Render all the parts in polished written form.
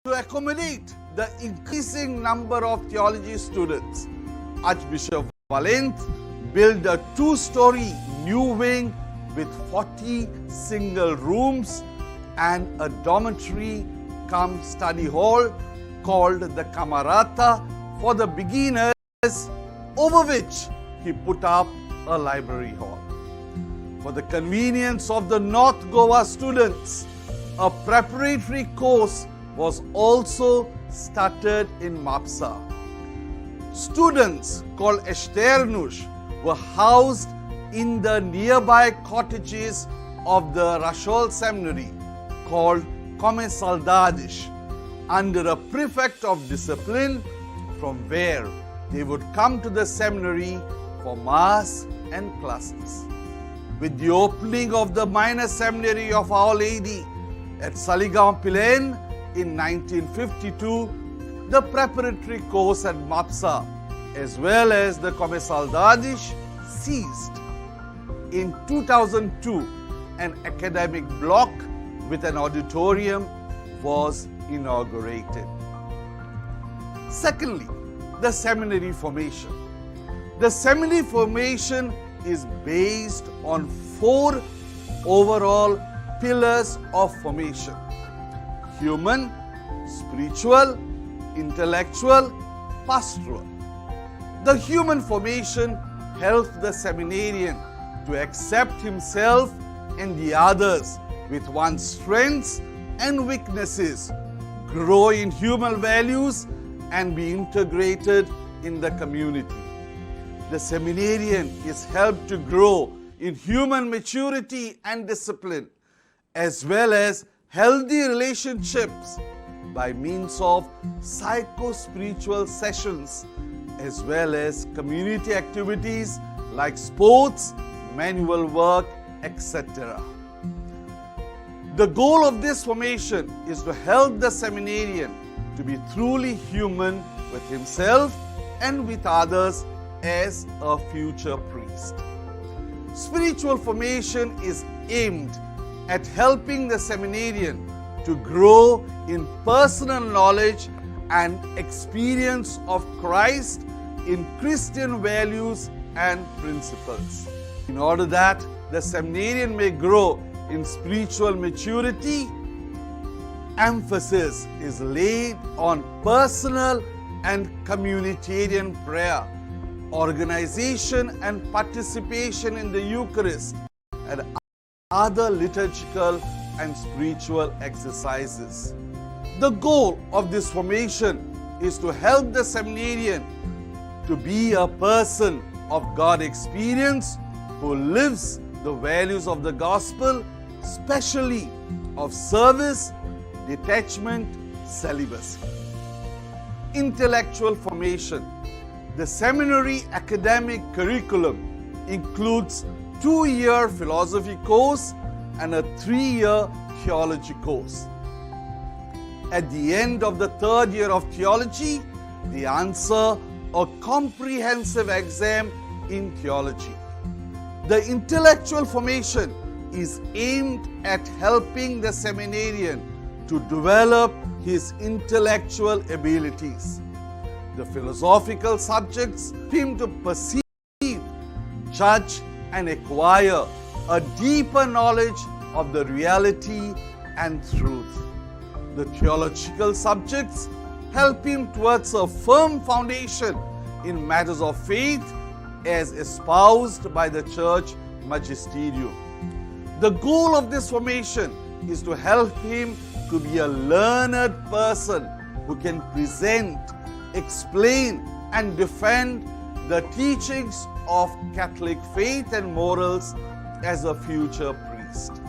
to accommodate the increasing number of theology students, Archbishop Valent built a 2-story new wing with 40 single rooms and a dormitory cum study hall called the Camerata for the beginners, over which he put up a library hall. For the convenience of the North Goa students, a preparatory course was also started in Mapsa. Students called Externos were housed in the nearby cottages of the Rachol Seminary called Come Saudades under a prefect of discipline, from where they would come to the seminary for mass and classes. With the opening of the minor seminary of Our Lady at Saligaon Pilen in 1952, the preparatory course at Mapsa as well as the Come Saudades ceased. In 2002, an academic block with an auditorium was inaugurated. Secondly, the seminary formation. The seminary formation is based on 4 overall pillars of formation: human, spiritual, intellectual, pastoral. The human formation helps the seminarian to accept himself and the others with one's strengths and weaknesses, grow in human values, and be integrated in the community. The seminarian is helped to grow in human maturity and discipline, as well as healthy relationships by means of psycho-spiritual sessions, as well as community activities like sports, manual work, etc. The goal of this formation is to help the seminarian to be truly human with himself and with others as a future priest. Spiritual formation is aimed at helping the seminarian to grow in personal knowledge and experience of Christ in Christian values and principles. In order that the seminarian may grow in spiritual maturity, emphasis is laid on personal and communitarian prayer, organization and participation in the Eucharist, and other liturgical and spiritual exercises. The goal of this formation is to help the seminarian to be a person of God experience who lives the values of the gospel, especially of service, detachment, celibacy. Intellectual formation. The seminary academic curriculum includes 2-year philosophy course and a 3-year theology course. At the end of the 3rd year of theology, they answer a comprehensive exam in theology. The intellectual formation is aimed at helping the seminarian to develop his intellectual abilities. The philosophical subjects help him to perceive, judge, and acquire a deeper knowledge of the reality and truth. The theological subjects help him towards a firm foundation in matters of faith as espoused by the church magisterium. The goal of this formation is to help him to be a learned person who can present, explain, and defend the teachings of Catholic faith and morals as a future priest.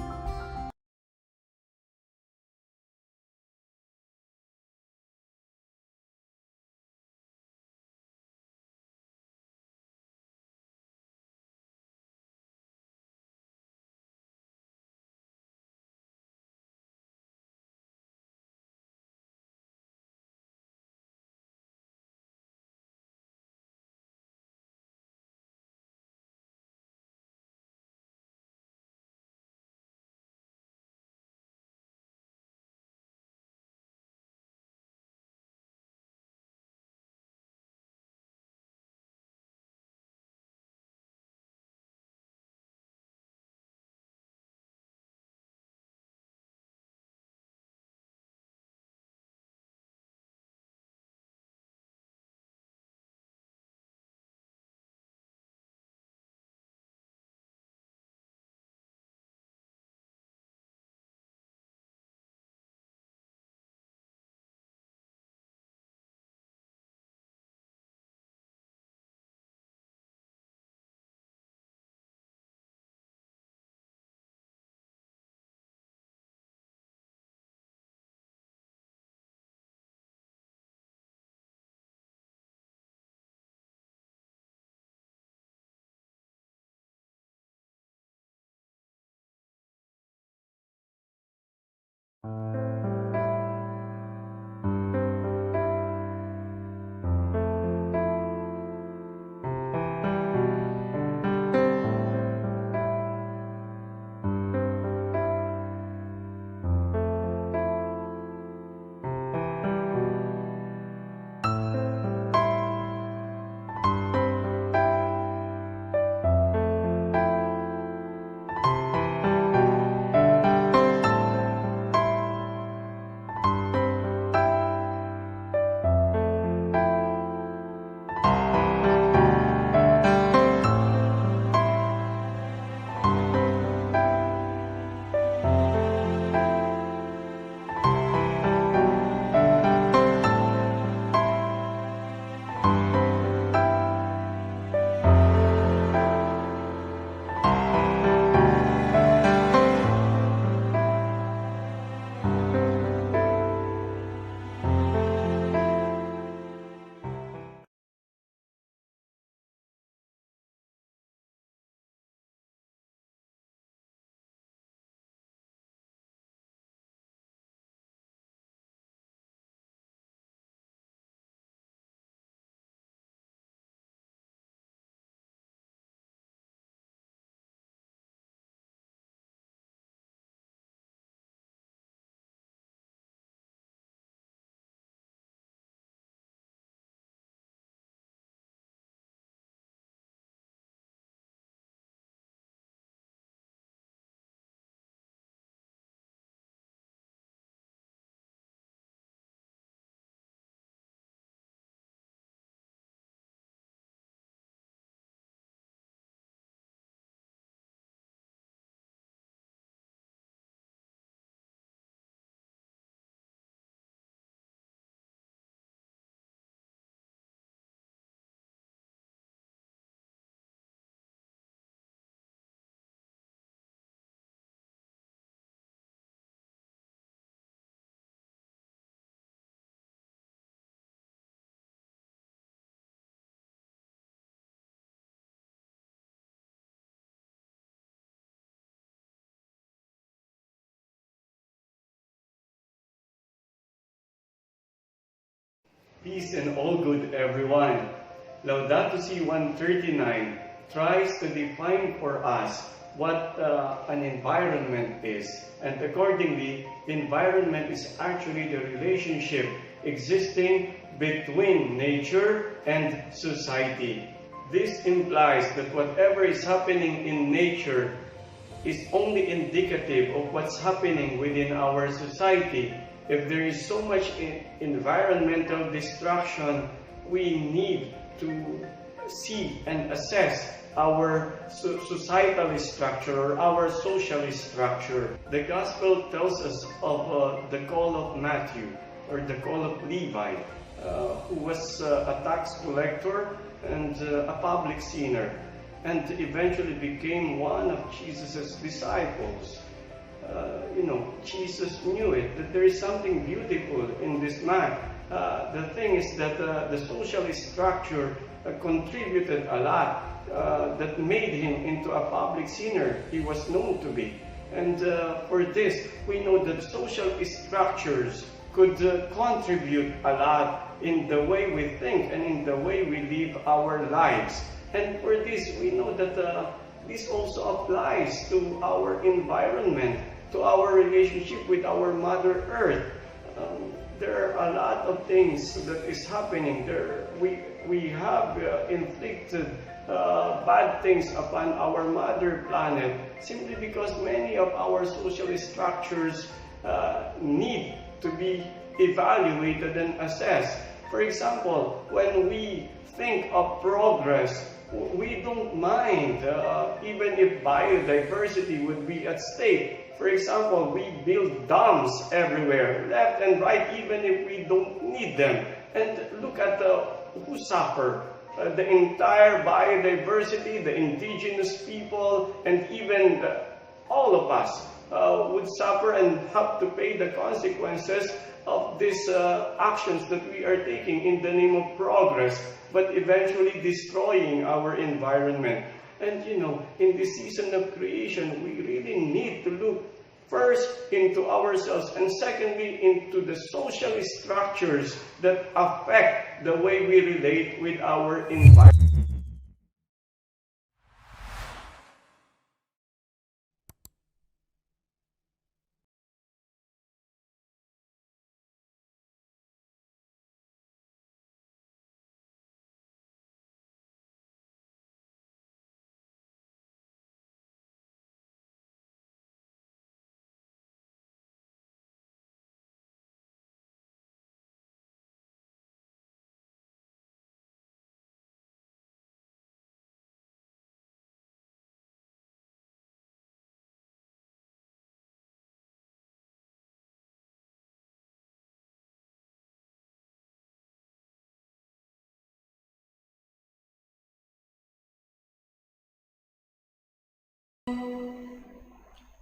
Peace and all good, everyone. Laudato Si 139 tries to define for us what an environment is. And accordingly, the environment is actually the relationship existing between nature and society. This implies that whatever is happening in nature is only indicative of what's happening within our society. If there is so much environmental destruction, we need to see and assess our societal structure or our social structure. The gospel tells us of the call of Matthew, or the call of Levi, who was a tax collector and a public sinner, and eventually became one of Jesus' disciples. Jesus knew it, that there is something beautiful in this man. The thing is that the social structure contributed a lot that made him into a public sinner he was known to be. And for this, we know that social structures could contribute a lot in the way we think and in the way we live our lives. And for this, we know that this also applies to our environment, to our relationship with our Mother Earth. There are a lot of things that is happening there. We have inflicted bad things upon our mother planet simply because many of our social structures need to be evaluated and assessed. For example, when we think of progress, we don't mind even if biodiversity would be at stake. For example, we build dams everywhere, left and right, even if we don't need them. And look at who suffer. The entire biodiversity, the indigenous people, and even all of us would suffer and have to pay the consequences of these actions that we are taking in the name of progress, but eventually destroying our environment. And in this season of creation, we really need to look first into ourselves, and secondly into the social structures that affect the way we relate with our environment.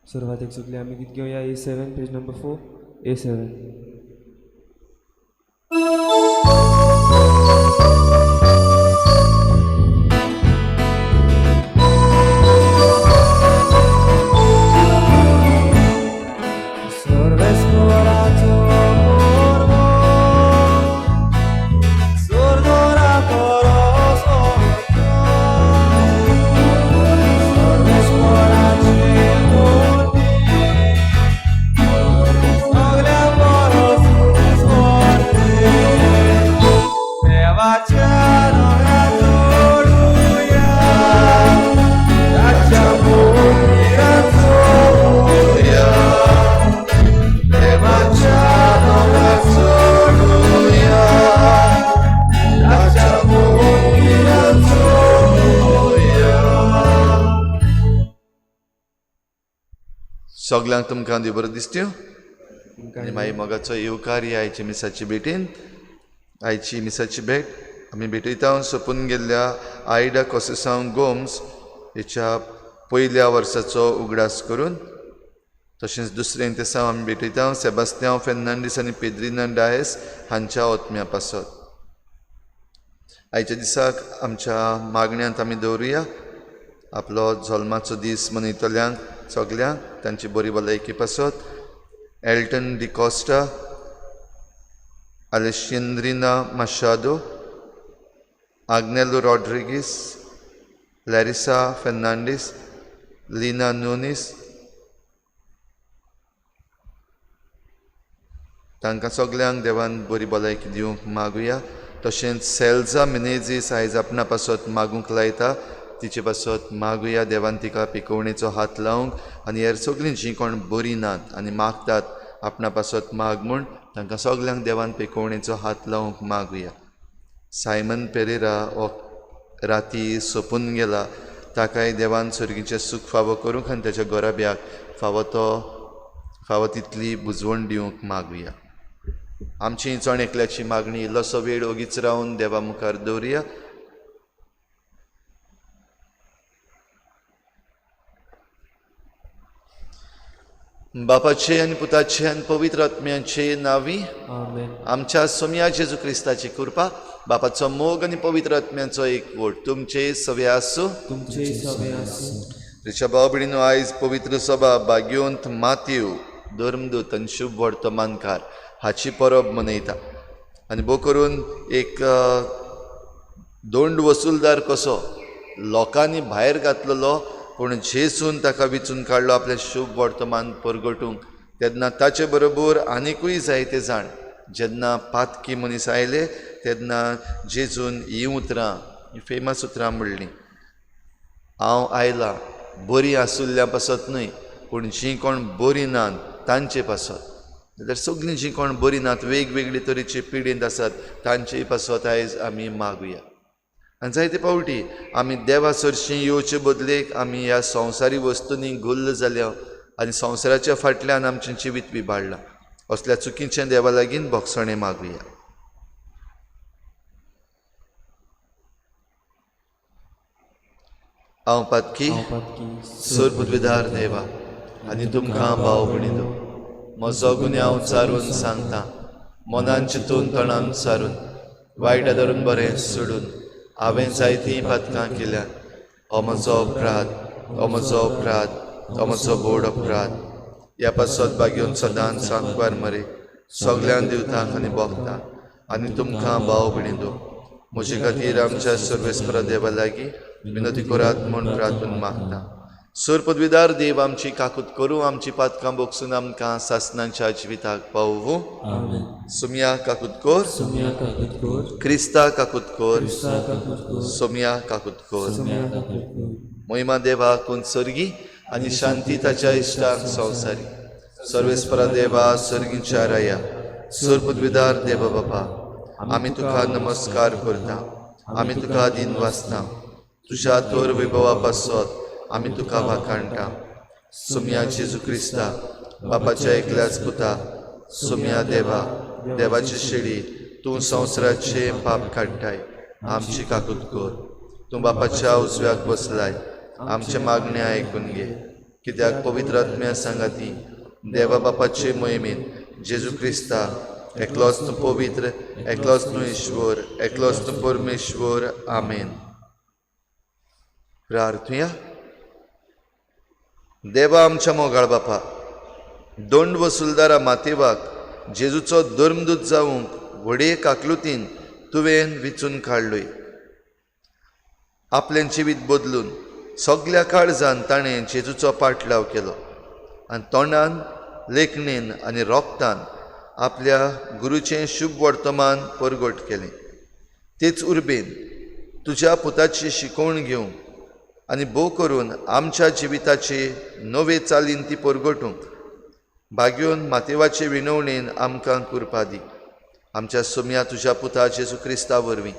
सर्वाधिक चुकले आम्ही गीत घेऊया A7 page number 4 A7. सगळ्यांक तुमकां देव बरो दिसत्यो आनी मागीर मोगाचो येवकारी आयचे मिसाची भेटेन आयची मिसाची भेट आमी भेटयता सोंपून गेल्ल्या आयडा कोसेसांव गोम्स हेच्या पयल्या वर्साचो उगडास करून तशेंच दुसरें दिसा आमी भेटयता सेबास्त्यांव फेर्नांडीस आनी पेद्रिना डायस हांच्या ओतम्या पासत. आयच्या दिसाक आमच्या मागण्यांत आमी दवरुया आपलो जल्माचो दीस मनयतल्यांक सगल्यांक तांची बरी भलायकी पासत. Elton D'Costa, Alexandrina Machado, Agnello Rodriguez, Larissa Fernandez, Lina Nunes, तांकां सगल्यांक देवान बरी भलायकी दिवंक मागुया. तशेंच सेल्जा मिनेझीस आयज आपणा पासत मागूंक लायता, तिचे पासत मागुया देवान तिका पिकोवणेचो हात लावंक, आनी हेर सगळीं जीं कोण बरीं नात आनी मागतात आपणा पासत माग म्हूण, तांकां सगल्यांक देवान पिकोवणेचो हात लावंक मागुया. सायमन पेरेरा हो राती सोंपून गेला, ताकाय देवान सर्गीचें सूख फावो करूंक आनी ताच्या गोराब्याक फावो तितली बुजवण दिवंक मागुया. आमची चण एकल्याची मागणी इल्लोसो वेळ ओगीच रावन देवा मुखार दवरुया. बापाचे आनी पुताचे आनी पवित्र आत्म्याचे नांवी आमेन. आमच्या सोम्या जेजू क्रिस्ताची कृपा, बापाचो मोग आनी पवित्र आत्म्याचो एकवट तुमचे सवे आसूं. तुमचे सवे आसूं. तिच्या भाव भयणीनो, आयज पवित्र सभा भाग्यवंत मातीव धर्मदूत आनी शुभ वर्तमानकार हाची परब मनयता. आनी भोव करून एक दोंड वसूलदार कसो लोकांनी भायर घातलेलो, पूण जेसून ताका विचून काडलो आपलें शुभ वर्तमान परगटूंक, तेन्ना ताचे बरोबर आनिकूय जायते जाण जेन्ना पातकी मनीस आयले तेन्ना जेजून हीं उतरां, हीं फेमस उतरां म्हणलीं, हांव आयलां बरीं आसुल्ल्या पासत न्हय, पूण जीं कोण बरीं नात तांचे पासत. जाल्यार सगळीं जीं कोण बरीं नात, वेगवेगळे तरेचे पिडेंत आसात, तांचे पासत आयज आमी मागुया. आनी जायते फावटी आमी देवा सरशीं येवचे बदलेक आमी ह्या संवसारी वस्तूंनी गुल्ल जाल्या आनी संवसाराच्या फाटल्यान आमचें जिवीत विबाडलां. असल्या चुकीचें देवा लागीं भोगसणें मागुया. हांव पातकी सूर पदवीदार देवा आनी तुमकां भाव भयणीनो, म्हजो गुन्यांव चारून सांगता, मनान चिंतून तोंडान सारून, वायट धरून बरें सोडून हांवें जायतीं पातकां केल्यात. हो म्हजो अपराध, हो म्हजो अपराध, हो म्हजो बोड अपराध. ह्या पासत भाग्योन सदांच सांकवार मरे सगळ्यां दिवतांक आनी भोगता. आनी तुमकां भाव भयणीनो, म्हजे खातीर आमच्या सर्वेस्परा देवा लागीं विनंती करात म्हूण प्रार्थून मागता. सूर पदवीदार देव, आमची काकूत करूं, आमची पातकां भोगसून आमकां सासणांच्या जिविताक पावूं. सुम्या काकूत कोर, क्रिस्ता काकूत कोर, सोम्या काकूत कोर. महिमा देवाकून सर्गी आनी शांती ताच्या इश्टांक संवसारी. सर्वेस्परा देवा, सर्गीच्या राया, सूर पदवीदार देवा बाबा, आमी तुका नमस्कार करता, आमी तुका दिन वाचता. तुज्या तोर वैभवा पासत आमी तुका वाखाणटा. सोम्या जेजू क्रिस्ता, बापाच्या एकल्याच पुता, सोम्या देवा, देवाची शेळी, तूं संवसाराचे पाप काडटाय, आमची काकूत कोर. तूं बापाच्या उजव्याक बसलाय, आमचे मागणे आयकून घे. कित्याक पवित्र आत्म्या सांगाती देवा बापाचे मोहिमेन जेजू क्रिस्ता, एकलोच तूं पवित्र, एकलोच तूं ईश्वर, एकलोच तूं परमेश्वर. आमेन. प्रार्थुया. देवा आमच्या मोगाळ बापा, दोंड वसूलदारा मातेवाक जेजूचो धर्मदूत जावंक व्हडे काकलुतीन तुवें विचून काडलोय. आपलें जिवीत बदलून सगळ्या काळजान ताणें जेजूचो पाटलाव केलो आनी तोंडान, लेखणेन आनी रोगतान आपल्या गुरूचें शुभ वर्तमान परगट केलें. तेच उर्बेन तुज्या पुताची शिकवण घेवंक आनी भोव करून आमच्या जिविताचे नवे चालीन ती परगटूंक भाग्योन मातेवाचे विनवणेन आमकां कृपा दी. आमच्या सोम्या तुज्या पुता जेजू क्रिस्ता वरवीं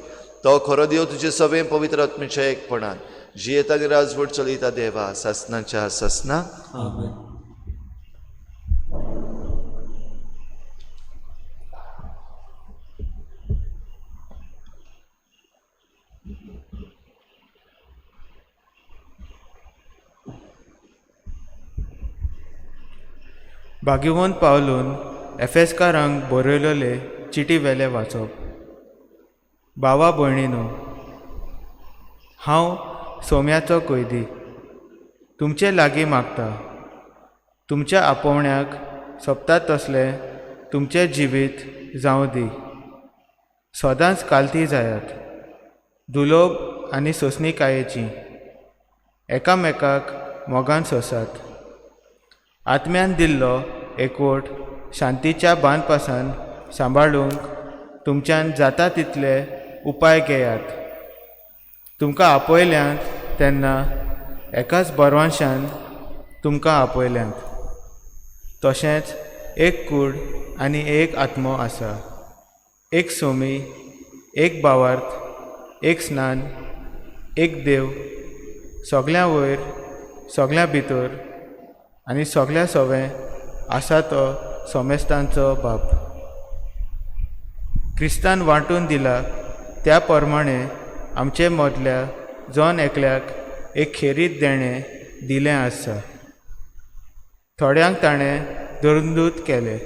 तो खरो देव तुजे सवे पवित्र आत्म्याच्या एकपणान जियेता आनी राजवट चलयता देवा, सासणाच्या सासना. भाग्यवंत पावलून एफेसकारांक बरयलेले चिटी वेले वाचप. भावा भयणीनो, हांव सोम्याचो कैदी तुमचे लागीं मागता. तुमच्या आपोवण्याक सोबता तसले तुमचें जिवीत जावं दी. सदांच कालती जायात, दुलोब आनी सोंसणीकायेची, एकामेकाक मोगान सोंसात. आत्म्यान दिल्लो एकवट शांतीच्या बांदपासान सांबाळूंक तुमच्यान जाता तितले उपाय घेयात. तुमकां आपयल्यांत तेन्ना एकाच बरवांशान तुमकां आपयल्यांत. तशेंच एक कूड आनी एक आत्मो आसा, एक सोमी, एक भावार्थ, एक स्नान, एक देव, सगळ्यां वयर, सगळ्यां भितर आनी सगळ्या सोवें आसा तो सोमेस्तांचो बाप. क्रिस्तान वांटून दिला त्या प्रमाणे आमचे मदल्या जॉन एकल्याक एक खेरीत देणें दिलें आसा. थोड्यांक ताणें धर्मदूत केले,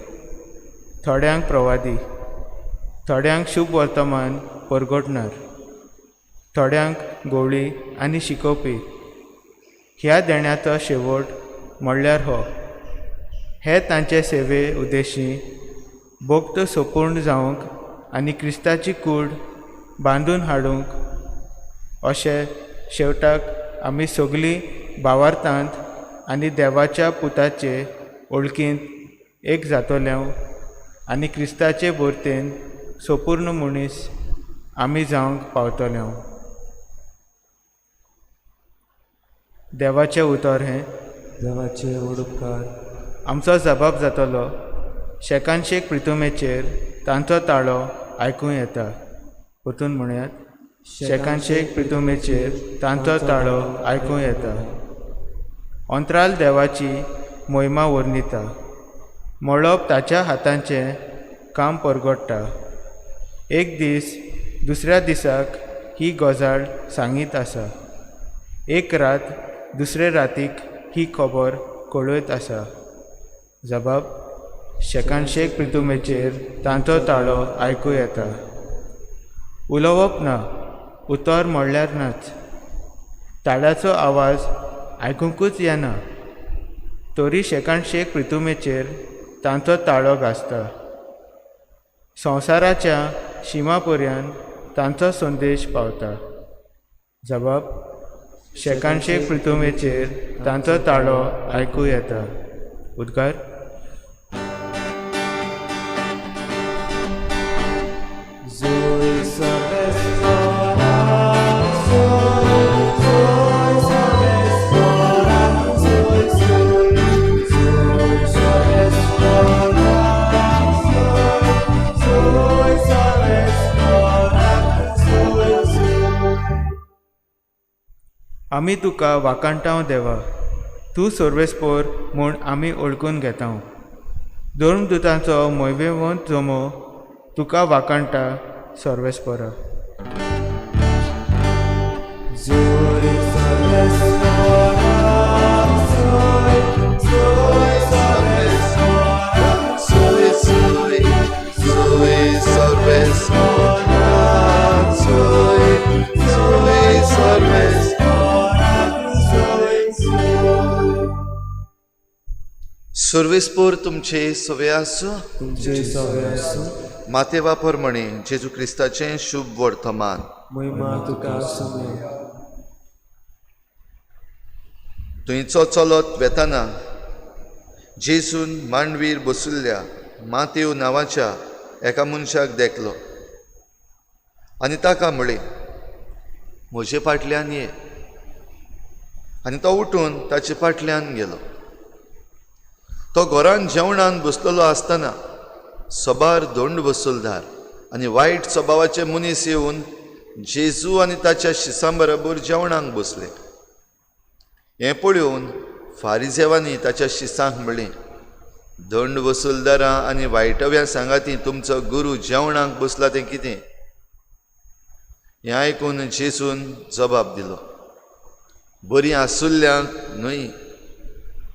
थोड्यांक प्रवादी, थोड्यांक शुभ वर्तमान परगटणार, थोड्यांक गवळी आनी शिकोवपी. ह्या देण्याचो शेवट म्हणल्यार हो. हे तांचे सेवे उद्देशी भोक्त सोपूर्ण जावंक आनी क्रिस्ताची कूड बांदून हाडूंक अशें शेवटाक आमी सगळीं भावार्थांत आनी देवाच्या पुताचे ओळखींत एक जातोल्यो आनी क्रिस्ताचे बोरतेन सोपूर्ण मनीस आमी जावंक पावतल्यो. देवाचें उतर हें देवाचे उडोवपकार आमचो जबाब जातलो. शेकानशेक प्रितुमेचेर तांचो ताळो आयकूं येता. परतून म्हणयात, शेकानशेक प्रितुमेचेर तांचो ताळो आयकूं येता. अंतराल देवाची मोहिमा वर्णिता. मळब ताच्या हातांचें काम परगडटा. एक दीस दुसऱ्या दिसाक ही गजाल सांगीत आसा. एक रात दुसरे रातीक ही खबर कळयत आसा. जबाब, शेकानशेक प्रितुमेचेर तांचो ताळो आयकूं येता. उलोवप ना, उतर म्हणल्यार नाच. ताळ्याचो आवाज आयकूंकूच येना, तरी शेकानशेक प्रितुमेचेर तांचो ताळो घासता. संवसाराच्या शिमा पर्यंत तांचो संदेश पावता. जबाब, शेकानशेक प्रितुमेचेर तांचो ताळो आयकूं येता. उद्गार, आमी तुका वाकाणटाव देवा, तूं सर्वेस्पोर म्हूण आमी ओळखून घेता. धर्मदुतांचो मोयवेवंत जमो तुका वाकाणटा सर्वेस्पोरा. सर्वेस्पोर तुमचे सवे आसूं. तुमचे सवे आसूं. माते वापर म्हणे जेजू क्रिस्ताचें शुभ वर्तमान. महिमा तुका आसूं. थंयचो चलत वेताना जेजून मांडवीर बशिल्ल्या मातेव नांवाच्या एका मनशाक देखलो आनी ताका म्हळें, म्हजे फाटल्यान ये. आनी तो उठून ताचे फाटल्यान गेलो. तो घरान जेवणान बसलेलो आसतना सबार दोंड वसूलदार आनी वायट स्वभावाचे मनीस येवन जेजू आनी ताच्या शिसां बरोबर जेवणाक बसले. हें पळोवन फारिजेवांनी ताच्या शिसांक म्हळें, दंड वसूलदारां आनी वायटव्या सांगाती तुमचो गुरू जेवणाक बसला तें कितें? हें आयकून जेजून जबाब दिलो, बरीं आसुल्ल्यांक न्हय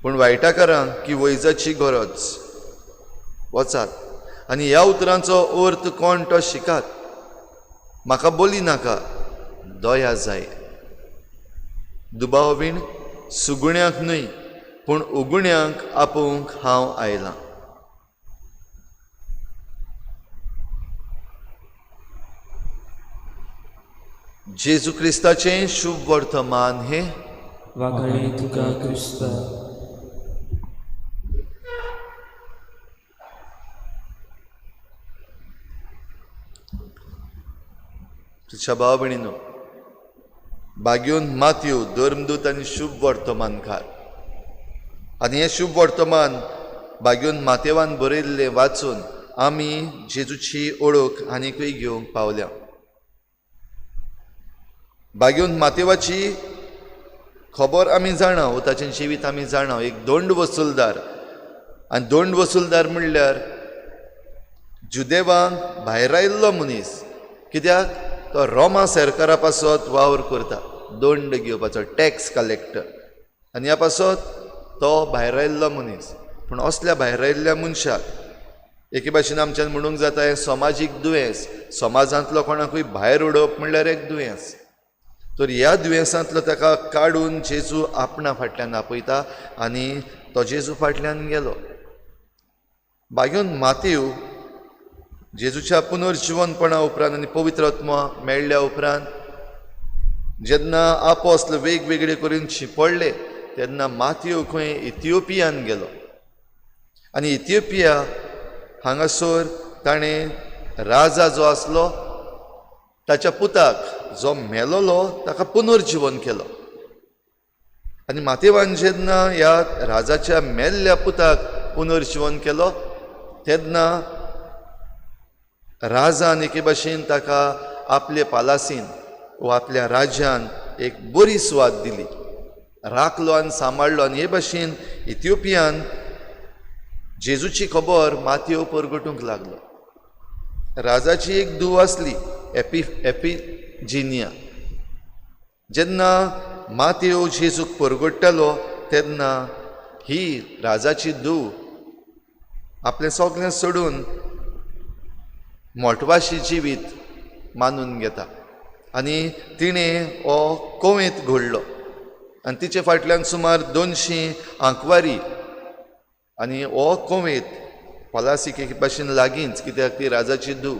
पूण वायटाकारांक की वैजाची गरज. वचात आनी ह्या उतरांचो अर्थ कोण तो शिकात. म्हाका बोली नाका, दया जाय. दुबाव बीण सुगुण्यांक न्हय पूण उगुण्यांक आपोवंक हांव आयलां. जेजू क्रिस्ताचें शुभ वर्तमान हे वाखाणी तुका क्रिस्ता. तुझ्या भाव भयणीनो, बागेवन मातयो धर्मदूत आनी शुभ वर्तमानकार. आनी हें शुभ वर्तमान बागेवन मातेवान बरयल्लें वाचून आमी जेजूची ओळख आनीकूय घेवंक पावल्या. बागेवन मातेवाची खबर आमी जाणाव, ताचें जिवीत आमी जाणाव. एक दोंड वसूलदार, आनी दोंड वसूलदार म्हणल्यार जुदेवांक भायर आयिल्लो मनीस. कित्याक तो रोमा सरकारा पासत वावर करता, दोंड घेवपाचो, टॅक्स कलेक्टर. आनी ह्या पासत तो भायर आयिल्लो मनीस. पूण असल्या भायर आयिल्ल्या मनशाक एके भाशेन आमच्यान म्हणूंक जाता हें समाजीक दुयेंस. समाजांतलो कोणाकूय भायर उडोवप म्हणल्यार एक दुयेंस. तर ह्या दुयेंसांतलो ताका काडून जेजू आपणा फाटल्यान आपयता आनी तो जेजू फाटल्यान गेलो. बागेवन मातयेव जेजूच्या पुनर्जिवनपणा उपरांत आनी पवित्र आत्मा मेळ्ळ्या उपरांत जेन्ना आपोस्ल वेगवेगळे करून शिंपडले तेन्ना मातयेव खंय इथिओपियान गेलो. आनी इथिओपिया हांगासर ताणें राजा जो आसलो ताच्या पुताक जो मेलोलो ताका पुनर्जीवन केलो. आनी मातयेवान जेन्ना ह्या राजाच्या मेल्ल्या पुताक पुनर्जीवन केलो तेन्ना राजान एके भाशेन ताका आपले पालासीन वा आपल्या राज्यान एक बरी सुवात दिली, राखलो आनी सांबाळलो. आनी हे भाशेन इथिओपियान जेजूची खबर मातयेव परगटूंक लागलो. राजाची एक धूव आसली एपिजिनिया. जेन्ना मातयेव जेजूक परगट्टालो तेन्ना ही राजाची धूव आपलें सगळें सोडून मोटवाशी जिवीत मानून घेता. आनी तिणें हो कोवेंत घडलो आनी तिचे फाटल्यान सुमार 200 आंकवारी. आनी हो कोवेंत पलासीक एक भाशेन लागींच, कित्याक ती राजाची धूव.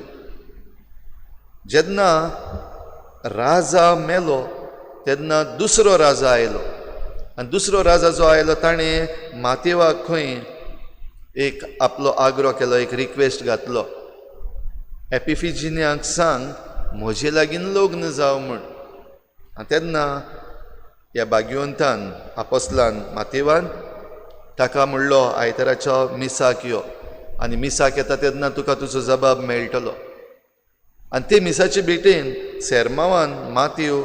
जेन्ना राजा मेलो तेन्ना दुसरो राजा आयलो. आनी दुसरो राजा जो आयलो ताणें मातयेवाक खंय एक आपलो आग्रो केलो, एक रिक्वेस्ट घातलो, एपिजिनियाक सांग म्हजे लागीं लग्न जावं म्हूण. तेन्ना ह्या भाग्यवंतान आपोस्लान मातयेवान ताका म्हणलो आयताराच्या मिसाक यो, आनी मिसाक येता तेन्ना तुका तुजो जबाब मेळटलो. आनी ते मिसाचे भेटेन सेर्मावान मातयेव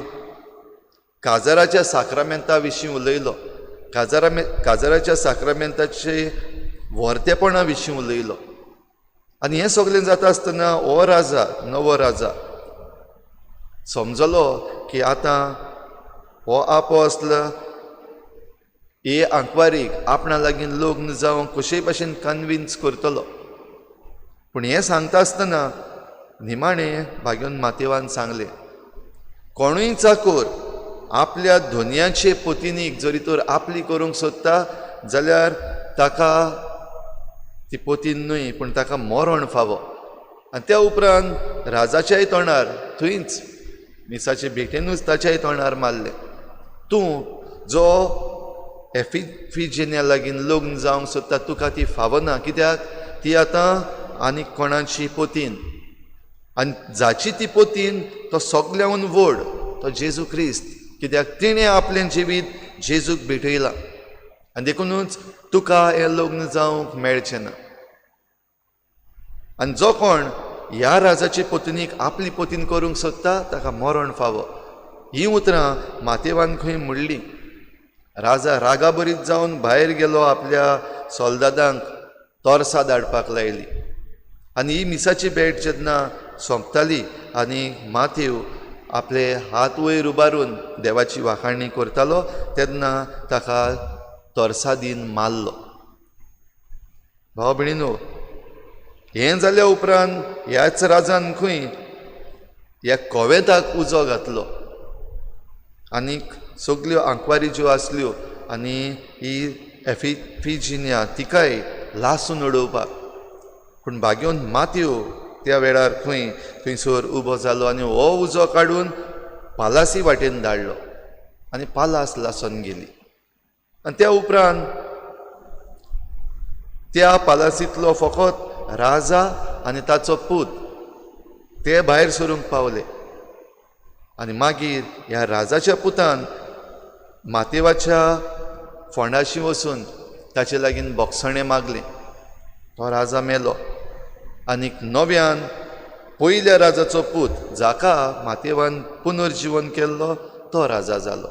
काजाराच्या साक्रामेंता विशीं उलयलो, काजाराच्या साक्रामेंताचे व्हरतेपणा विशीं उलयलो. आनी हें सगळें जाता आसतना हो राजा, नवो राजा समजलो की आतां हो आपोस्ल हे आंकवारीक आपणा लागीं लग्न जावंक कशेय भाशेन कन्विन्स करतलो. पूण हें सांगता आसतना निमाणें भाग्यवन मातयेवान सांगलें, कोणूय चाकोर आपल्या धोनयाचे पत्नीक जरी तर आपली करूंक सोदता जाल्यार ताका ती पतीन न्हय पूण ताका मरण फावो. आनी त्या उपरांत राजाच्याय तोंडार थंयच मिसाचे भेटेनूच ताच्याय तोंडार मारलें, तूं जो एपिजिनिया लागीं लग्न जावंक सोदता तुका ती फावना, कित्याक ती आतां आनीक कोणाची पतीन. आनी जाची ती पतीन तो सगळ्यान व्हड तो जेजू क्रिस्त, कित्याक तिणें आपलें जिवीत जेजूक भेटयलां. आनी देखूनच तुका हें लग्न जावंक मेळचें ना. आनी जो कोण ह्या राजाची पत्नीक आपली पतीन करूंक सोदता ताका मरण फावो. हीं उतरां मातयेवान खंय म्हणलीं. राजा रागा बरीत जावन भायर गेलो, आपल्या सोल्दादांक तोर्सां धाडपाक लायली. आनी ही मिसाची भेट जेन्ना सोंपताली आनी मातयेव आपले हात वयर उबारून देवाची वाखाणणी करतालो तेन्ना ताका तोर्सा दिन मारलो. भाव भयणीनो, हें जाल्या उपरांत ह्याच राजान खंय ह्या कोवेताक उजो घातलो आनीक सगल्यो आंकवारी ज्यो आसल्यो आनी ही एपिजिनिया तिकाय लासून उडोवपाक. पूण भाग्यवन मातयेव त्या वेळार खंयसर उबो जालो आनी हो उजो काडून पालासी वाटेन धाडलो आनी पालास लासून गेली. आनी त्या उपरांत त्या पालासींतलो फकत राजा आनी ताचो पूत ते भायर सरूंक पावले. आनी मागीर ह्या राजाच्या पुतान मातेवाच्या फोंडाशी वचून ताचे लागीं बोगसणें मागलें. तो राजा मेलो आनीक नव्यान पयल्या राजाचो पूत जाका मातेवान पुनर्जीवन केल्लो तो राजा जालो.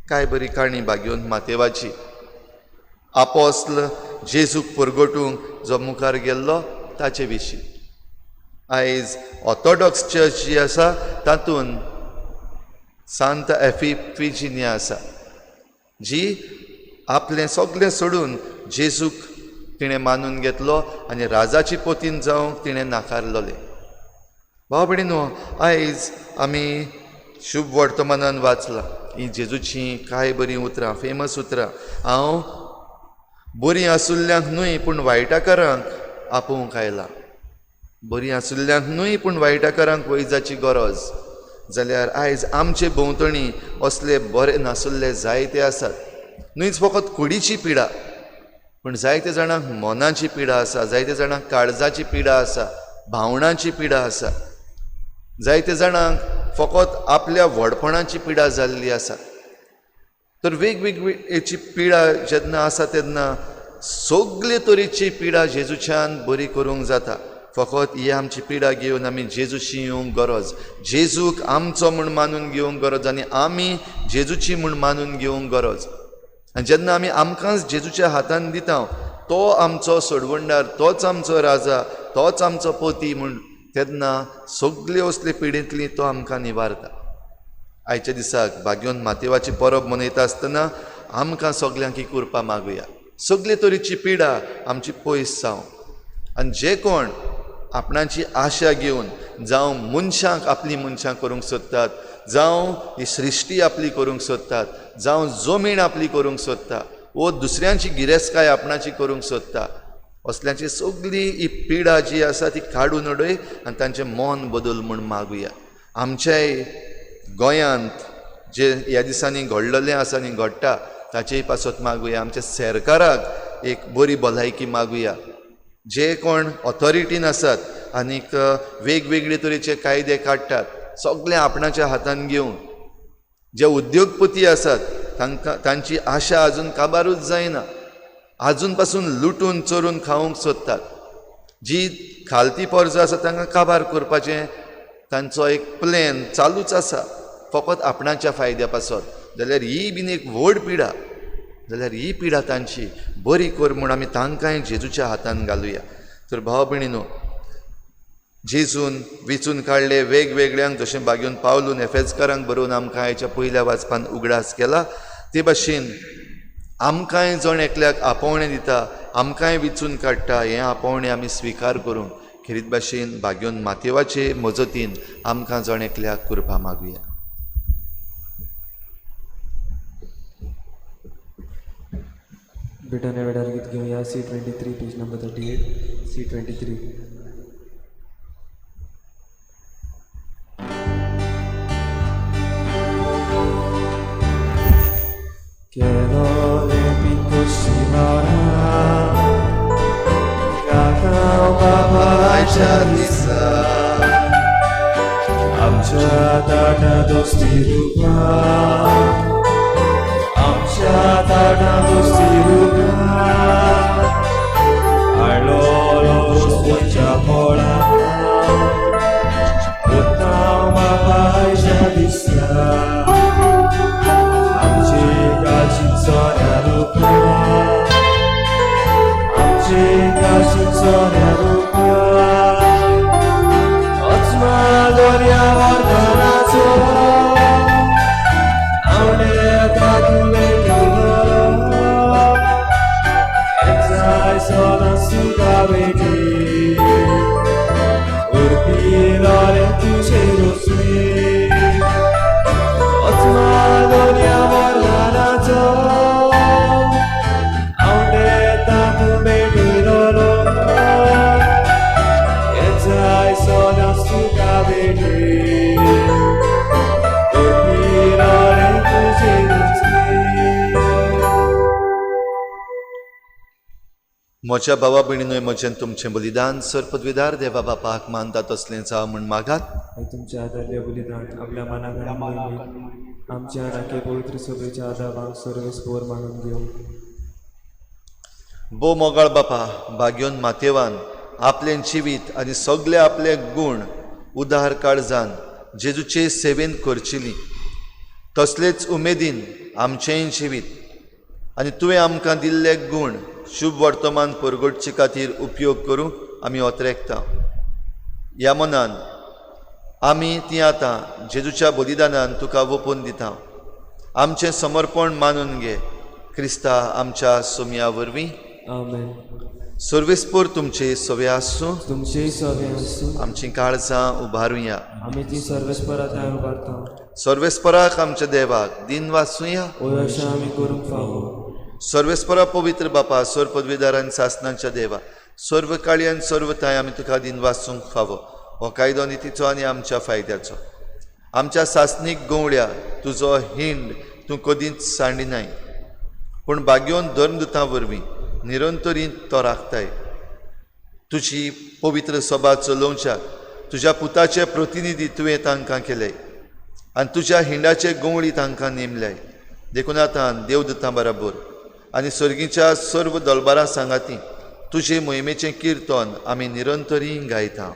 काय बरी काणी भाग्योन मातेवाची. आपोस्ल जेजूक परगटूंक जो मुखार गेल्लो ताचे विशीं. आयज ऑर्थोडॉक्स चर्च जी आसा तातूंत सांत एफिफिजिनिया आसा जी आपलें सगळें सोडून जेजूक तिणें मानून घेतलो आनी राजाची पोतीन जावंक तिणें नाकारलोलें. भाव भयणीनो, आयज आमी शुभ वर्तमानान वाचलां ही जेजूची काय बरी उतरां, फेमस उतरां. हांव बरीं आसुल्ल्यांक न्हय पूण वायटाकारांक आपोवंक आयलां. बरीं आसुल्ल्यांक न्हय पूण वायटाकारांक वैजाची गरज. जाल्यार आयज आमचे भोंवतणी असले बरे नासुल्ले जायते आसात. न्हयच फकत कुडीची पिडा पूण जायते जाणांक मनाची पिडा आसा, जायते जाणांक काळजाची पिडा आसा, भावणाची पिडा आसा. जायते जाणांक फकत आपल्या व्हडपणाची पिडा जाल्ली आसा. तर वेगवेगळीची पिडा जेन्ना आसा तेन्ना सगळे तरेची पिडा जेजूच्यान बरी करूंक जाता. फकत ही आमची पिडा घेवन आमी जेजूची येवंक गरज, जेजूक आमचो म्हूण मानून घेवंक गरज आनी आमी जेजूची म्हूण मानून घेवंक गरज. आनी जेन्ना आमी आमकांच जेजूच्या हातान दिता, तो आमचो सोडवणदार, तोच आमचो राजा, तोच आमचो पोती म्हूण, तेन्ना सगळ्यो असले पिडेंतली तो आमकां निवारता. आयच्या दिसाक भाग्योन मातेवाची परब मनयता आसतना आमकां सगळ्यांक ही कृपा मागुया. सगळे तरेची पिडा आमची पयस जावं. आनी जे कोण आपणाची आशा घेवन जावं मनशांक आपली मनशां करूंक सोदतात, जावं ही सृश्टी आपली करूंक सोदतात, जावं जमीन आपली करूंक सोदता, वो दुसऱ्यांची गिरेस्तकाय आपणाची करूंक सोदता, असल्यांची सगळी ही पिडा जी आसा ती काडून उडय आनी तांचें मन बदल म्हूण मागुया. आमच्याय गोंयांत जे ह्या दिसांनी घडलेलें आसा आनी घडटा ताचेय पासत मागुया. आमच्या सरकाराक एक बरी भलायकी मागुया. जे कोण ऑथॉरिटीन आसात आनीक वेगवेगळे तरेचे कायदे काडटात, सगळे आपणाच्या हातान घेवन, जे उद्योगपती आसात तांची आशा आजून काबारूच जायना, आजून पासून लुटून चोरून खावंक सोदतात. जी खालती पर्ज आसा तांकां काबार करपाचें तांचो एक प्लॅन चालूच आसा फकत आपणाच्या फायद्या पासत. जाल्यार ही बीन एक व्हड पिडा. जाल्यार ही पिडा तांची बरी कर म्हूण आमी तांकांय जेजूच्या हातान घालुया. तर भाव भयणीनो, जेजून वेचून काडले वेगवेगळ्यांक, जशें भाग्योन पावलून एफेजकारांक बरोवन आमकां हाच्या पयल्या वाचपान उगडास केला, ते भाशेन आमकांय जण एकल्याक आपोवणें दिता, आमकांय वेचून काडटा, हें आपोवणें आमी स्विकार करूंक खेरीत भाशेन भाग्योन मातेवाचे मजतीन आमकां जण एकल्याक कृपा मागुया. बेटाने वेडार गीत घेऊया. C23 page number 38. C23. Quiero le pico shimara Kakao babaच्या दिसा आमच्या ताटा दोस्ती रुपा आमच्या ताटा दोस्ती रुपा आळलो स्वच्या पोळा Kakao babaच्या दिसा Sonia Lupa Amci kasih Sonia Lupa Otsma Doria Ordanazo Aune Kakule Kilo Enzai Sona Suka Beki म्हज्या भावा भयणीनूय म्हजें तुमचें बलिदान सर पदवीदार देवा बापाक मानता तसलें जावं म्हण मागात. आणि तुमच्या आदार्य बलिदान आपल्या मनाकडे आमच्या राखे पवित्र सभेच्या आदाराक सर्वेस्पोर मानून घेऊ. बो मोगाळ बापा भाग्योन माथेवान आपलें जिवीत आनी सगळे आपले गूण उदार काळजान जेजूचे सेवेन करचिली तसलेच उमेदीन आमचेंय जिवीत आनी तुवें आमकां दिल्ले गूण शुभ वर्तमान परगडचे खातीर उपयोग करूंक आमी ओतरेकता. ह्या मनान आमी ती आतां जेजूच्या बलिदानान तुका ओपून दिता. आमचें समर्पण मानून घे क्रिस्ता आमच्या सोमया वरवीं. आमेन. सर्वेस्पोर तुमचे सवे आसूं. तुमचे सवे आसूं. आमची काळजां उबारुया. आमी ती सर्वेस्परांत उबारता. सर्वेस्पराक आमच्या देवाक दिन वाचूया. अशें आमी करूंक फावो. सर्वेस्परा पवित्र बापा सर पदवीदारांनी सासनांच्या देवा सर्व काळी आनी सर्वताय आमी तुका दिन वाचूंक फावो. हो कायदो नितीचो आनी आमच्या फायद्याचो. आमच्या सासनीक गवळ्या तुजो हिंड तूं कदींच सांडिनाय पूण भाग्योन धर्मदुतां वरवीं निरंतरी तो राखताय. तुजी पवित्र सभा चलोवच्याक तुज्या पुताचे प्रतिनिधी तुवें तांकां केले आनी तुज्या हिंडाचे गवळी तांकां नेमल्याय. देखून आतां देवदुतां बराबर आनी सर्गीच्या सर्व दळबारां सांगाती तुजे मोहिमेचें किर्तन आमी निरंतरी गायता.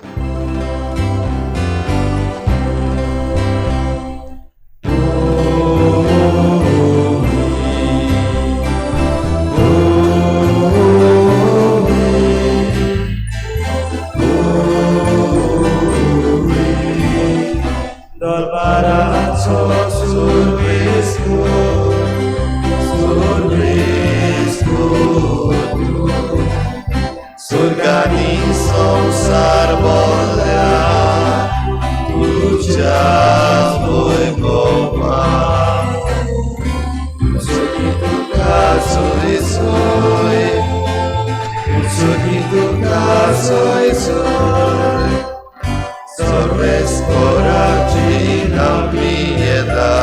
Surgani संसार बोल्या तुझ्या वैभवा सुखी तुका सोय सोय सुखी तुका सोय सोय सर्वेस्पोराची नावी येता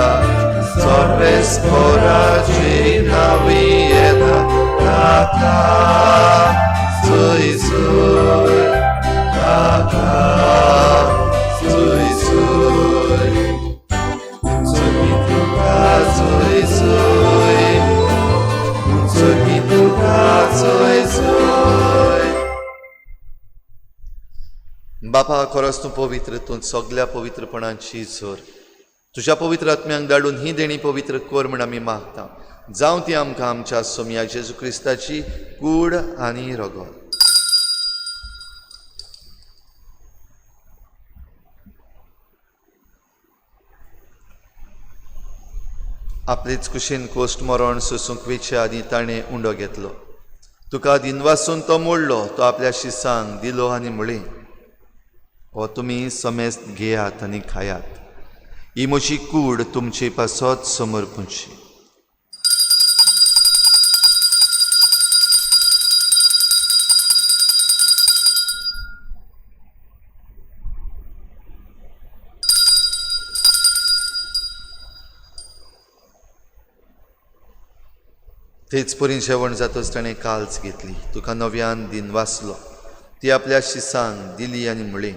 सर्वेस्पोराची नावी येता काका सोय सोय काका सोय सोय सुखी तुका सोय सोय सुखी तुका सोय सोय. बापा खरोच तूं पवित्र तूं सगळ्या पवित्रपणाची झर तुज्या पवित्र आत्म्यांक धाडून ही देणी पवित्र कर म्हण आमी मागता. जावं ती आमकां आमच्या सोमया जेजू क्रिस्ताची कूड आनी रगत. आपलेच कुशीन कोस्ट मरण सोसूंक वेचे आनी ताणें उंडो घेतलो. तुका दिनवासून तो मोडलो तो आपल्या शिसांक दिलो आनी म्हळें हो तुमी समेस्त घेयात आनी खायात. ही म्हजी कूड तुमचे पासत समर्पूंची. तेच परी जेवण जातच ताणें काल्च घेतली. तुका नव्यान दिन वाचलो ती आपल्या शिसांक दिली आनी म्हळें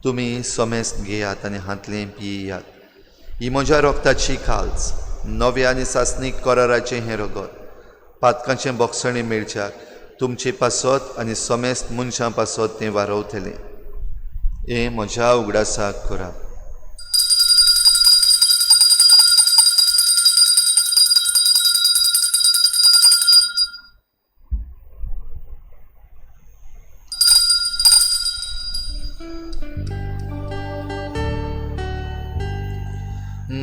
तुमी समेस्त घेयात आनी हातलें पियेयात. ही म्हज्या रोगताची काल्च नव्या आनी सासनीक कराराचें हें रगत पातकांचें बोगसणें मेळच्याक तुमचे पासत आनी समेस्त मनशां पासत तें वारवतलें. हें म्हज्या उगडासाक करात.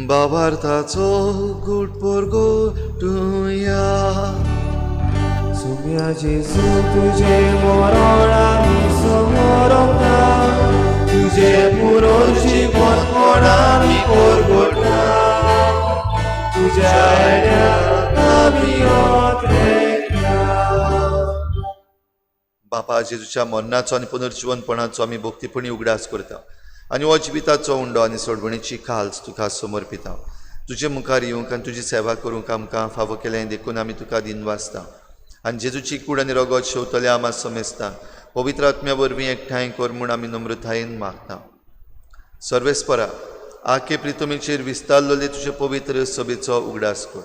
बाबार्थाचो गूट परगटुया. सोम्या जेजू तुझे मरण आमी समोरता तुझे पुरो जीवन कोण आमी परगटा तुज्या येड्याक आमी ओतरेकया. बापा जेजूच्या मरणाचो आनी पुनर्जीवनपणाचो आमी भक्तीपणी उगडास करता आनी हो जिविताचो उंडो आनी सोडवणेची खाल्स तुका समर्पिता. तुजे मुखार येवंक आनी तुजी सेवा करूंक आमकां फावो केलें देखून आमी तुका दिन वाचता. आनी जेजूची कूड आनी रगत शेवतले आमा समेस्तां पवित्र आत्म्या वरवीं एकठांय कर म्हूण आमी नम्रतायेन मागता. सर्वेस्परा आखे प्रितुमेचेर विस्तारलोले तुजे पवित्र सभेचो उगडास कर.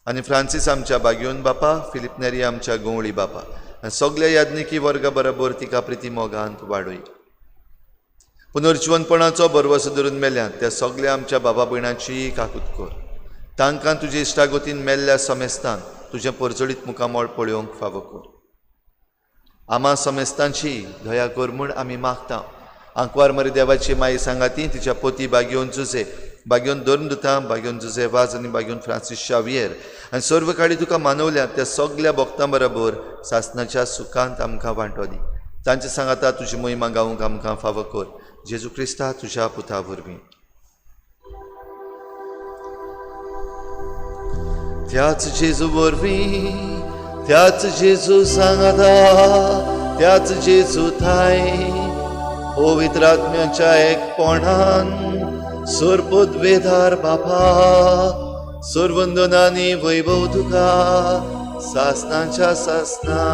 आनी फ्रांसीस आमच्या बागयोन बापा, फिलिप नेरी आमच्या गवळी बापा आनी सगल्या याज्ञिकी वर्गा बरोबर तिका प्रिती मोगांत वाडय. पुनर्जीवनपणाचो बरवसो धरून मेल्यात त्या सगल्या आमच्या बाबा भयणांची काकूत कर. तांकां तुजे इश्टागतीन मेल्ल्या समेस्तान तुजें परजडीत मुखामळ पळोवंक फावो कर. आमा समेस्तांची दया कर म्हूण आमी मागता. आंकवार मरे देवाची माई सांगाती तिच्या पोती बागयोन जुजे, बागयोन धर्मदुतां, बागयोन जुजे वाज आनी बागयोन फ्रांसीस शावियर आनी सर्व काळी तुका मानवल्यात त्या सगल्या भक्तां बरोबर सासणाच्या सुखांत आमकां वांटो दी. तांचे सांगाता तुजी महिमा गावूंक आमकां फावो कर. जेजू क्रिस्ता तुज्या पुता वरवीं. त्याच जेजू वरवीं, त्याच जेजू सांगाता, त्याच जेजू थाय पवित्र आत्म्याच्या एकपणान सर्पोद वेधार बापा सर्वंदनांनी वैभव तुका सासणाच्या सासना.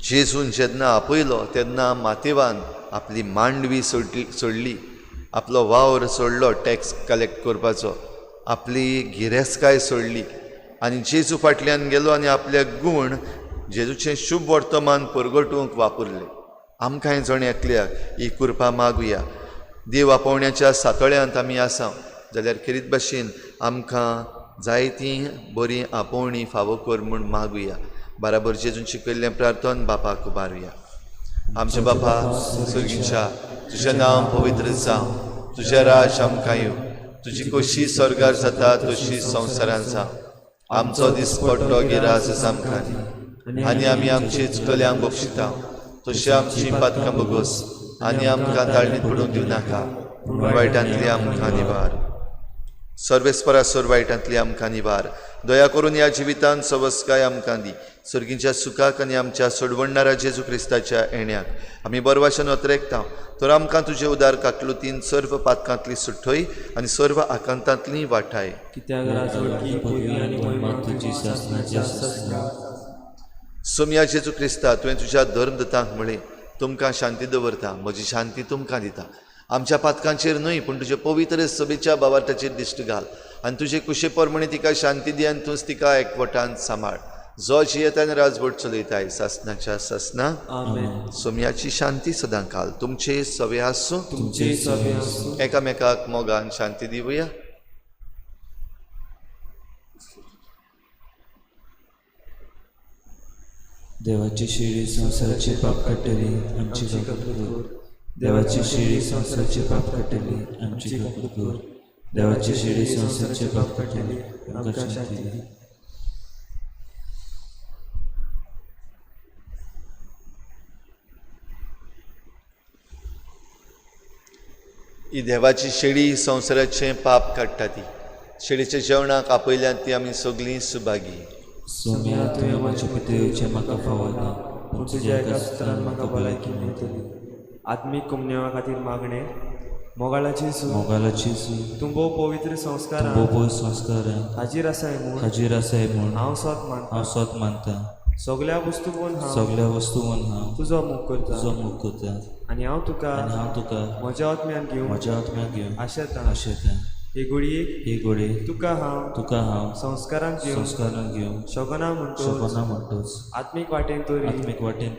जेजून जेन्ना आपयलो तेन्ना मातेवान आपली मांडवी सोडली, आपलो वावर सोडलो टॅक्स कलेक्ट करपाचो, आपली गिरेस्काय सोडली आनी जेजू फाटल्यान गेलो आनी आपले गूण जेजूचें शुभ वर्तमान परगटूंक वापरले. आमकांय जण एकल्याक ही कृपा मागुया. देव आपोवण्याच्या सातळ्यांत आमी आसा जाल्यार खेरीत भाशेन आमकां जायतीं बरीं आपोवणी फावो कर म्हूण मागुया. बराबर जेजून शिकयल्लें प्रार्थन बापाक उबारुया. आमचे बापा सुर्गीच्या, तुजें नांव पवित्र जावं, तुजें राज आमकां येवं, तुजी कशी स्वर्गार जाता तशी संवसारांत जावं. आमचो दिसपट्टो गिरास आमकां दी आनी आमी आमची चुकल्यांक बक्षिता तशी आमची पातकां बगोस आनी आमकां ताळणीत पडूंक दिवं नाका, वायटांतली आमकां निवार. सर्वेस्परा सोर वायटांतली आमकां निवार. दया करून ह्या जिवितांत सवस्काय आमकां दी. सर्गींच्या सुखाक आनी आमच्या सोडवणणाऱ्या जेजू क्रिस्ताच्या येण्याक आमी बरवाशेन वतरेकता. तर आमकां तुजे उदार काकलुतीन सर्व पातकांतली सुट्टय आनी सर्व आकांतांतली वाटाय. कित्याक राजवटी पदवी आनी महिमा तुजी सासणाची आसता. सोम्या जेजू क्रिस्ता तुवें तुज्या धर्मदतांक म्हळें, तुमकां शांती दवरता, म्हजी शांती तुमकां दिता. आमच्या पातकांचेर न्हय पूण तुजे पवित्र सभेच्या बावार्थाचेर दिश्ट घाल आनी तुजे कुशे परमणे तिका शांती दी आनी तूंच तिका एकवटान सांबाळ. जो जियेतान राजवट चलयताय सासणाच्या सासना. आमेन. सोम्याची शांती सदां काल तुमचे सवे आसूं. तुमचे सवे आसूं. एकामेकाक मोगान शांती दिवया. देवाची शिडी संवसाराचे पाप काडटली आमची काकूत. देवाची शिडी संवसाराचे पाप काडटली आमची काकूत. देवाची शिडी संवसाराचे पाप काडटली आमकां शांती दी. ही देवाची शेळी संवसाराचें पाप काडटा ती. शेळीच्या जेवणाक आपयल्यान ती आमी सगळीं सुभागी. सोम्या तुवें म्हज्या पितेचे म्हाका फावना पूण तुज्या एका सुत्रान म्हाका भलायकी मेळटली. आत्मीक कमनेवा खातीर मागणे मोगाळाची तूं भोव पवित्र संस्कार हाजीर आसाय म्हूण हांव स्वत मानता. सगल्या वस्तू हांव तुजो मोग करता आनी हांव तुका म्हज्या आत्म्यान घेवन आशेता. हे घडये तुका हांव संस्कारांक घेवन शोभना म्हणटोच आत्मीक वाटेन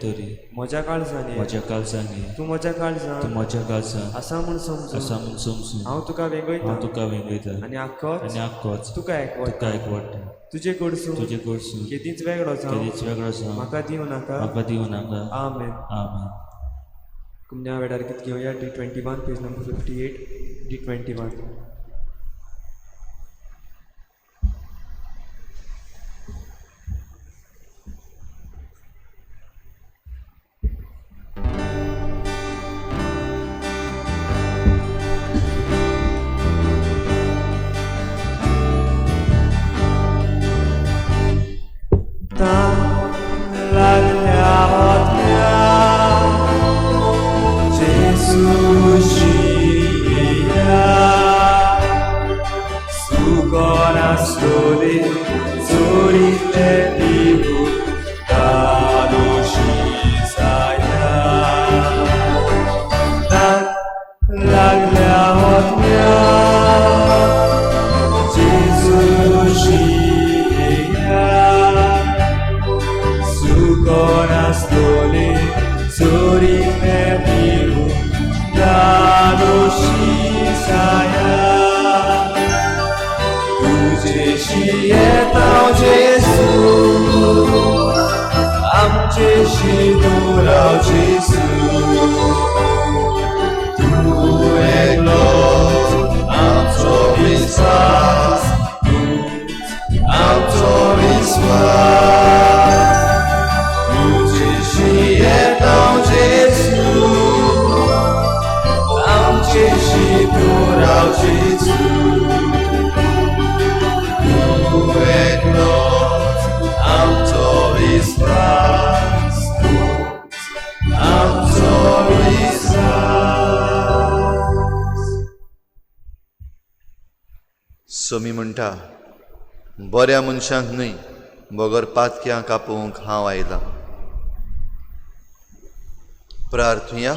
तरी म्हज्या काळजांनी तूं म्हज्या काळजांत आसा म्हूण समजून हांव तुका वेगळयता आनी आख्खोच तुका एकवटा. तुजे कडसून केदीच वेगळो जावं म्हाका दिवं नाका. आमेन. कुमन्या वेळार गीत घेवया. D21 page number 58. D21. Sushi. नासलोले चोरीले बिहू दादोशी साया लागल्या होत्या जेजूशी सुकोन नासलोले चोरीले बिहू दादोशी साया तुझेशी येताव जेसू आमचेशी दुराव जेसू तू एकलो आमचो विश्वास आमचो विश्वास तुझेशी येताव जेसू आमचेशी दुराव जेसू आमचो विश्वास आमचो विश्वास. सोमी म्हणटा बऱ्या मनशांक न्हय बगर पातक्यांक आपोवंक हांव आयलां. प्रार्थुया.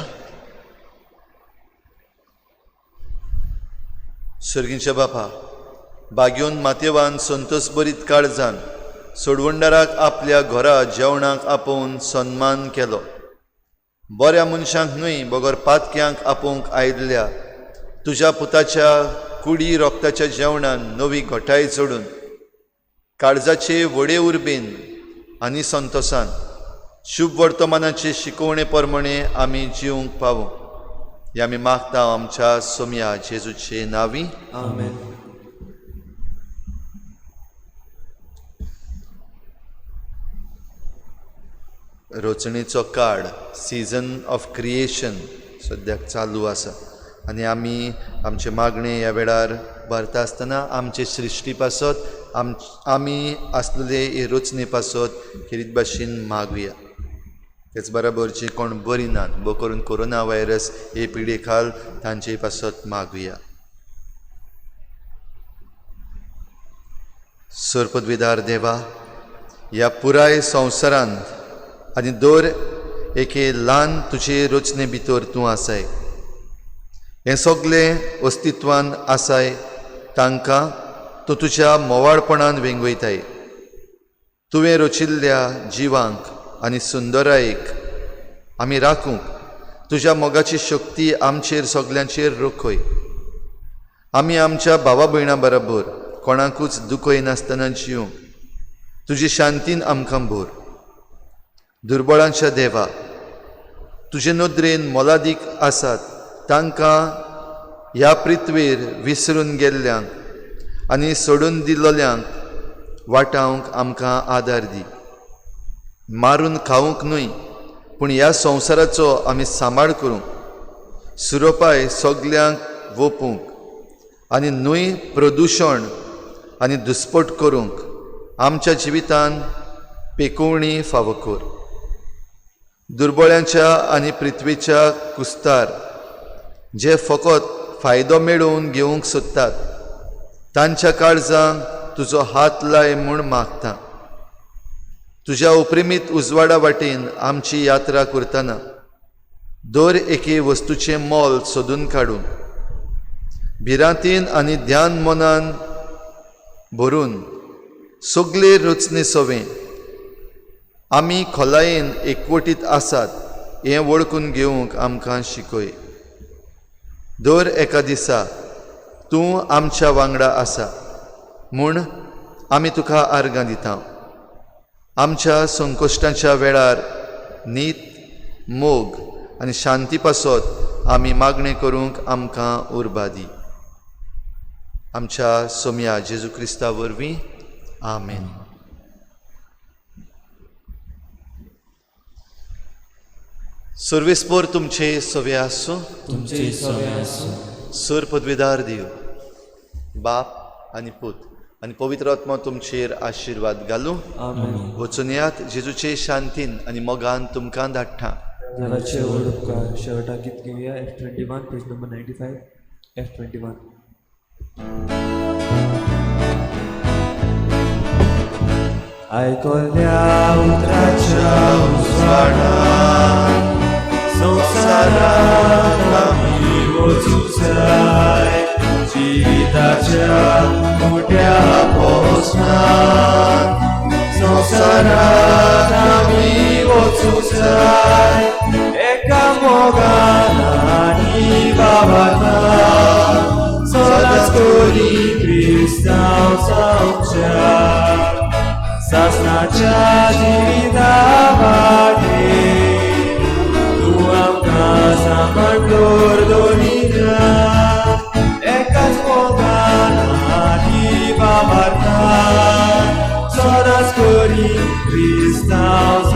सर्गींच्या बापा, बागेवन मातयेवान संतोस बरीत काळजान सोडवंडाराक आपल्या घरा जेवणाक आपोवन सन्मान केलो. बऱ्या मनशांक न्हय बगर पातक्यांक आपोवंक आयिल्ल्या तुज्या पुताच्या कुडी रोगताच्या जेवणान नवी घोटाय जोडून काळजाचे व्हडे उर्बेन आनी संतोषान शुभ वर्तमानाचे शिकोवणे प्रमाणे आमी जिवंक पावूं. हे आमी मागता आमच्या सोम्या जेजूचे नांवी. आमेन. रोचणेचो काळ सीजन ऑफ क्रिएशन सद्याक चालू आसा आनी आमी आमचे मागणे ह्या वेळार भरता आसतना आमचे सृश्टी पासत आमी आसलेले हे रोचणे पासत खेरीत भाशेन मागुया. तेच बरोबर जी कोण बरी नात बो करून कोरोना व्हायरस हे पिडे खाल तांचे पासत मागुया. सर्पद्विदार देवा, ह्या पुराय संवसारांत आनी दर एके ल्हान तुजे रचने भितर तूं आसाय. हें सगळें अस्तित्वान आसाय तांकां तूं तुज्या मोवाळपणान वेंगयताय. तुवें रचिल्ल्या जिवांक आनी सुंदरायेक आमी राखूंक तुज्या मोगाची शक्ती आमचेर सगल्यांचेर रोखय. आमी आमच्या भावा भयणां बरोबर कोणाकूच दुखय नासतना जिवंक तुजे शांतीन आमकां भर. दुर्बळांच्या देवा, तुजे नदरेन मोलादीक आसात तांकां ह्या पृथ्वीर विसरून गेल्ल्यांक आनी सोडून दिल्ल्यांक वाटावंक आमकां आदार दी. मारून खावंक न्हय पूण ह्या संवसाराचो आमी सांबाळ करूंक, सुरोपाय सगल्यांक वोपूंक आनी न्हय प्रदुशण आनी दुस्पट करूंक आमच्या जिवितान पेकोवणी फावो कर. दुर्बळ्यांच्या आनी पृथ्वीच्या कुस्तार जे फकत फायदो मेळोवन घेवंक सोदतात तांच्या काळजांक तुजो हात लाय म्हूण मागता. तुज्या उप्रिमीत उजवाडा वाटेन आमची यात्रा करतना दर एके वस्तूचें मोल सोदून काडून भिरांतीन आनी ध्यान मनान भरून सगळे रचने सवें आमी खोलायेन एकवटीत आसात हें वळखून घेवंक आमकां शिकय. दर एका दिसा तूं आमच्या वांगडा आसा म्हूण आमी तुका आर्गां दिता. आमच्या संकश्टांच्या वेळार न्हीद, मोग आनी शांती पासत आमी मागणें करूंक आमकां उर्बा दी. आमच्या सोम्या जेजू क्रिस्ता वरवीं. आमेन. सर्वेस्पर तुमचे सवे आसूं. तुमचे सवे आसूं. सर पदवीदार देव, बाप आनी पूत आनी पवित्र आत्मा तुमचेर आशिर्वाद घालूं. आमेन. वचून यात जेजूचे शांतीन आनी मोगान तुमकां धाडटा. देवाचे व्हड उपकार शेवटाक गीत घेवया. F21 page number 95. F21. आयकोल्या उतराच्या उजवाडात संसारात आम्ही वचूंक जाय जिविताच्या मोठ्या पोसनात संसारात आम्ही वचूंक जाय एका मोगान आनी बाबांत सदांच करी क्रिस्तांव जावच्या सासणाच्या जिविता वाटेर तूं आमकां सांबाळ दवर दोनीया एकाच मोगान आनी बाबांत सदांच करी क्रिस्तांव